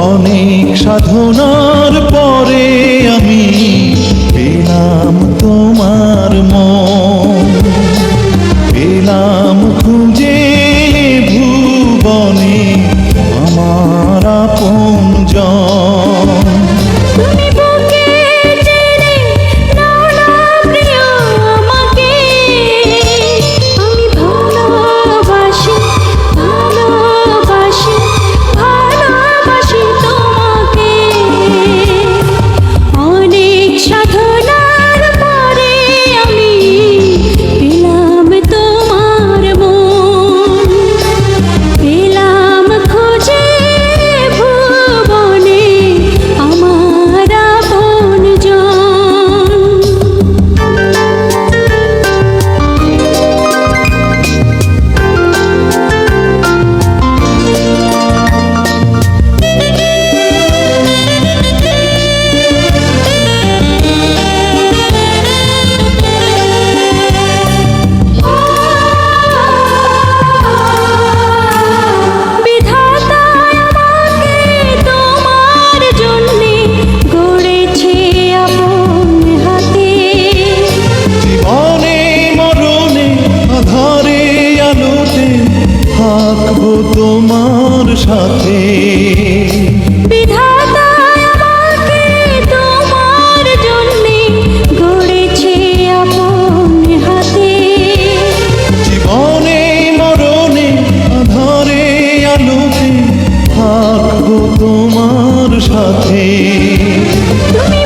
অনেক সাধনার পরে আমি পেলাম তোমার মন, পেলাম খুঁজে ভুবনে আমার আপনজন। তুমি বুকে টেনে নাও না প্রিয় আমাকে, আমি ভালোবাসি ভালোবাসি ভালোবাসি তোমাকে। অনেক সাধনার পরে আমি পেলাম তোমার মন, পেলাম খুঁজে ভুবনে আমার আপনজন। বিধাতা আমাকে তোমার জন্যে গড়েছে আপন হাতে। জীবনে মরণে আধারে আলোতে থাকবো তোমার সাথে। বিধাতা আমাকে তোমার জন্যে গড়েছে আপন হাতে। জীবনে মরণে আধারে আলোতে থাকবো তোমার সাথে। তুমি